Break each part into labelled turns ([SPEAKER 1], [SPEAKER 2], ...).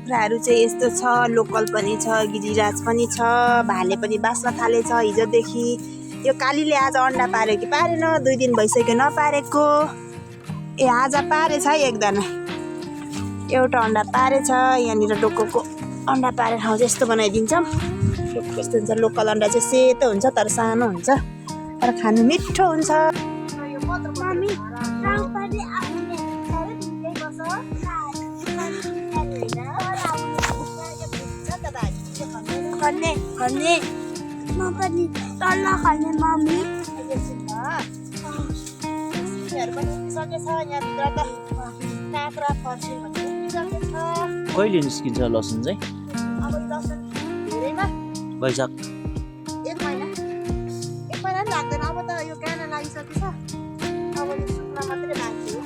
[SPEAKER 1] कुखुराहरू चाहिँ यस्तो छ, लोकल पनि छ, गिरिराज पनि छ, भाले पनि बाँच्न थालेछ हिजोदेखि। यो कालीले आज अन्डा पार्यो कि पारेन, 2 दिन भइसक्यो नपारेको। ए आज पारेछ है एकजना, एउटा अन्डा पारेछ। यहाँनिर डोकोको अन्डा पारेर ठाउँ चाहिँ यस्तो बनाइदिन्छौँ। यस्तो हुन्छ, लोकल अन्डा चाहिँ सेतो हुन्छ तर सानो हुन्छ, तर खानु मिठो हुन्छ। खन्ने
[SPEAKER 2] म पनि तल खन्ने मम्मी।
[SPEAKER 3] कहिले निस्किन्छ लसुन चाहिँ? वैशाख
[SPEAKER 1] 1 महिना पनि लाग्दैन। अब त यो गाना लागिसकेछ, अब यो सुक्न मात्रै बाँकी हो।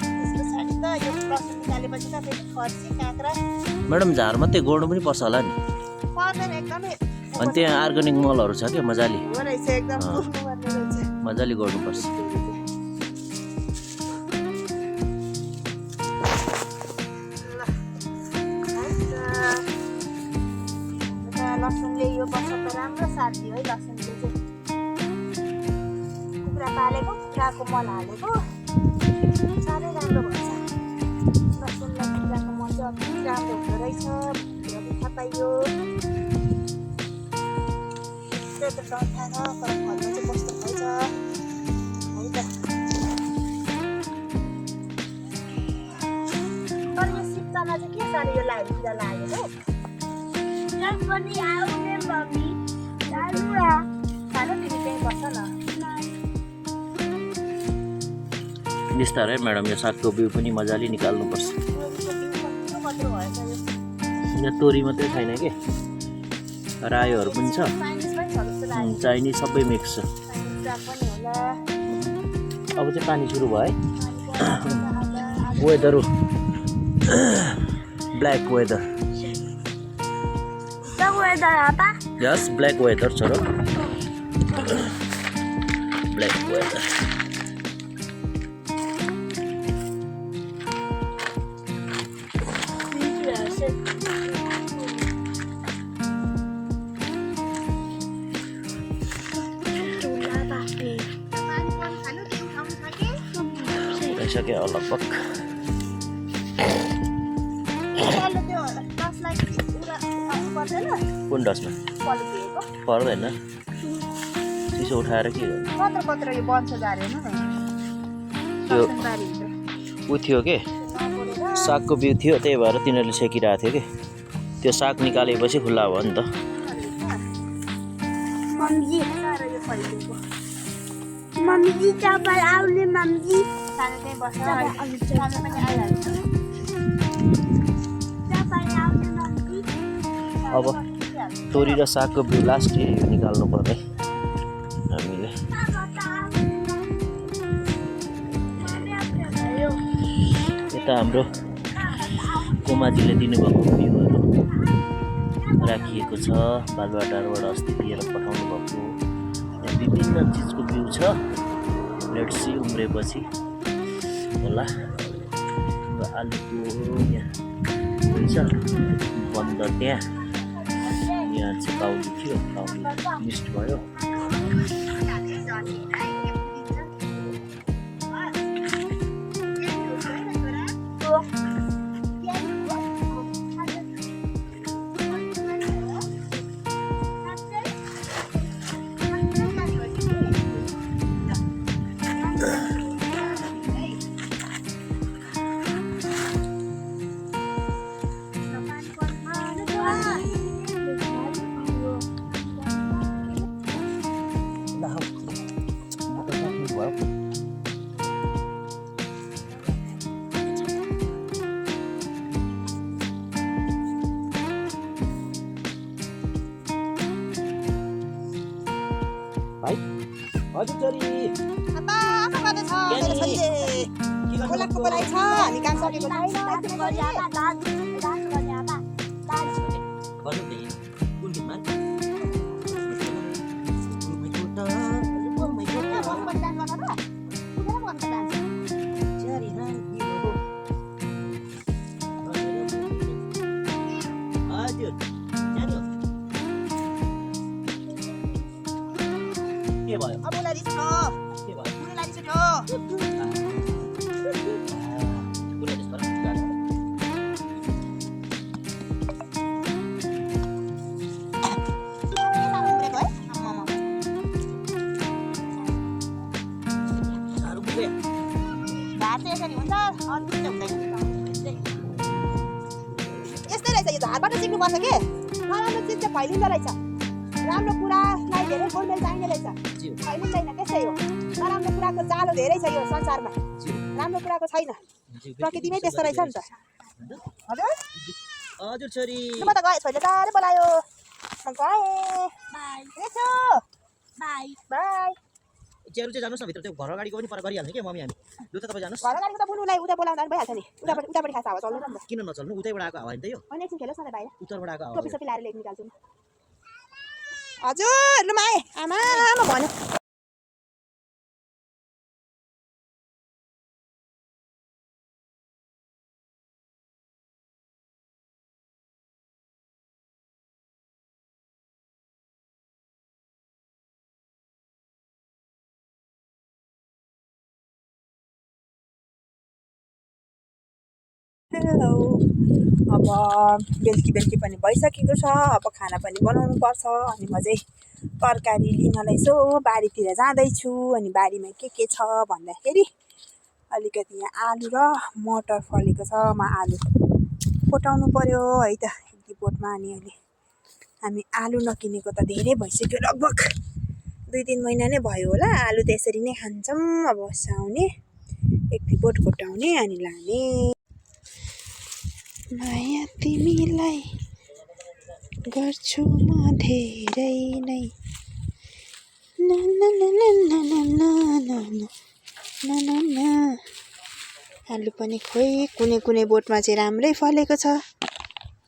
[SPEAKER 1] त्यस पछाडि त यो लसुन निकालेपछि त फेरि फर्सी काँक्रा।
[SPEAKER 3] म्याडम झार मात्रै गोड्नु पनि पर्छ होला नि?
[SPEAKER 1] पर्दैन एकदमै।
[SPEAKER 3] अनि त्यहाँ अर्ग्यानिक मलहरू छ क्या मजाले?
[SPEAKER 1] हो रहेछ, एकदम गर्नुपर्ने रहेछ।
[SPEAKER 3] मजाले गर्नुपर्छ।
[SPEAKER 1] लसुनले यो वर्ष त राम्रो साथ दियो है। लसुनले चाहिँ कुखुरा पालेको, कुखुराको मल हालेको साह्रै राम्रो भन्छ। लसुनलाई कुखुराको मल चाहिँ अति राम्रो हुँदो रहेछ। थाहा पाइयो त्यो त थाहा छ, तर फलमा चाहिँ कस्तो भएछ है त। तर यो सिप्चामा चाहिँ के साह्रो यो लाइनतिर लागेको
[SPEAKER 2] पनि आउने मम्मी जानु र
[SPEAKER 1] सानो तिमी त्यहीँ बस्छ न।
[SPEAKER 3] बिस्तारै म्याडम यो सागको बिउ पनि मजाले निकाल्नुपर्छ। यहाँ तोरी मात्रै छैन कि, रायोहरू पनि छ, चाइनिज सबै मिक्स छ। अब चाहिँ पानी सुरु भयो है। Weather black weather. Yes black weather छ र, ब्ल्याक वेदर। भइसक्यो लगभग। कुन डसमा पर्दैन, चिसो उठाएर के गर्नु? त्यो ऊ थियो के, सागको बिउ थियो, त्यही भएर तिनीहरूले सेकिरहेको थियो कि। त्यो साग निकालेपछि खुल्ला भयो नि त।
[SPEAKER 2] मम्मी तपाईँ आउने मम्मी।
[SPEAKER 3] अब तोरी र सागको बिउ लास्ट यो निकाल्नु पर्ने हामीले। यता हाम्रो कोमाजीले दिनुभएको बिउहरू राखिएको छ, बालुवाटारबाट अस्ति दिएर पठाउनु भएको। यहाँ विभिन्न चिजको बिउ छ। लेट्स सी उम्रेपछि होला। आलुको यहाँ रहेछ बन्द, त्यहाँ चाहिँ काउली थियो, काउली मिस्ट भयो। भाइ हजुर छोरी
[SPEAKER 1] बोलाको बोलाइ छ, हामी काम सकेको
[SPEAKER 3] के भयो
[SPEAKER 1] अब उसलाई रिस उठ्यो
[SPEAKER 3] के भयो
[SPEAKER 1] बुढीलाई रिस उठ्यो
[SPEAKER 3] कुरा त्यसो भएर साह्रो पुग्यो
[SPEAKER 1] झार चाहिँ यसरी हुन्छ अरू चाहिँ हुँदैन यस्तै रहेछ यो झारबाट सिक्नुपर्छ के नराम्रो चिज चाहिँ फैलिँदो रहेछ राम्रो कुरालाई धेरै गोलमेल चाहिने रहेछ
[SPEAKER 3] ज्यू
[SPEAKER 1] फैलिँदैन त्यसै हो नराम्रो कुराको जालो धेरै छ यो संसारमा राम्रो कुराको छैन प्रकृतिमै त्यस्तो रहेछ नि त हजुर
[SPEAKER 3] हजुर छोरी
[SPEAKER 1] म त गएँ छोरीले साह्रै बोलायो म गएँ
[SPEAKER 2] बाई
[SPEAKER 1] यसो
[SPEAKER 2] बाई
[SPEAKER 1] बाई
[SPEAKER 3] चियारु चाहिँ जानुहोस् न भित्र त्यो घर अगाडिको पनि पर गरिहाल्ने के मम्मी हामी लु त तपाईँ जानुहोस्
[SPEAKER 1] घर गाडीको त बुनुलाई उता बोलाउँदा पनि भइहाल्छ नि उतापट्टि खास हावा चल्दैन नि त
[SPEAKER 3] किन नचल्नु उतैबाट आएको हावा नि त यो
[SPEAKER 1] अनि एकछिन खेलोस् न त बाहिर
[SPEAKER 3] उत्तरबाट आएको हावा
[SPEAKER 1] टोपी सोपी लाएर लेख निकाल्छु म हजुर लु म आएँ आमा भन्यो हेलो अब बेलुकी पनि भइसकेको छ अब खाना पनि बनाउनु पर्छ अनि म चाहिँ तरकारी लिनलाई यसो बारीतिर जाँदैछु अनि बारीमा के छ भन्दाखेरि अलिकति यहाँ आलु र मटर फलेको छ म आलु पोटाउनु पर्यो है त बोटमा अनि अहिले हामी आलु नकिनेको त धेरै भइसक्यो लगभग 2-3 महिना नै भयो होला आलु त यसरी नै खान्छौँ अब साउने एक बोट कोटाउने अनि लाने माया तिमीलाई गर्छु म धेरै नै ना ना ना ना ना ना ना ना ना ना आलु पनि खोइ कुनै बोटमा चाहिँ राम्रै फलेको छ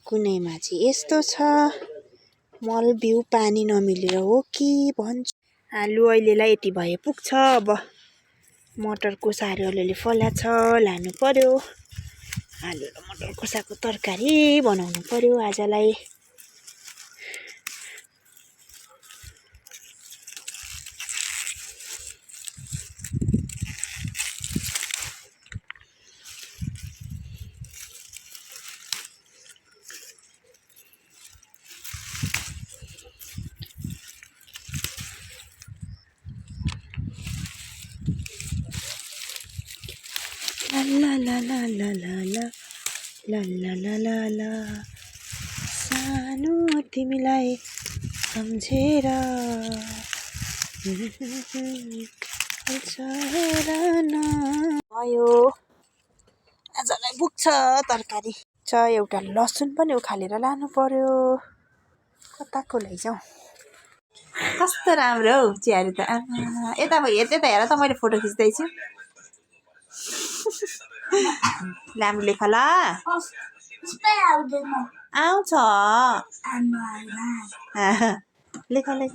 [SPEAKER 1] कुनैमा चाहिँ यस्तो छ मल बिउ पानी नमिलेर हो कि भन्छु आलु अहिलेलाई यति भए पुग्छ अब मटरको साह्रै अलिअलि फला छ लानु पर्यो आलु र मटर कोसाको तरकारी बनाउनु पर्यो आजलाई ला ला ला ला ला ला ला ला ला ला ला सानो तिमीलाई सम्झेर आयो आजलाई पुग्छ तरकारी छ एउटा लसुन पनि उखालेर लानु पर्यो कताको लैजाउँ कस्तो राम्रो हौ चियाहरू त यता हेर्दै त हेर त मैले फोटो खिच्दैछु राम्रो लेख ल
[SPEAKER 2] उस्तै आउँदैन
[SPEAKER 1] आउँछ
[SPEAKER 2] आमा
[SPEAKER 1] लेख लेख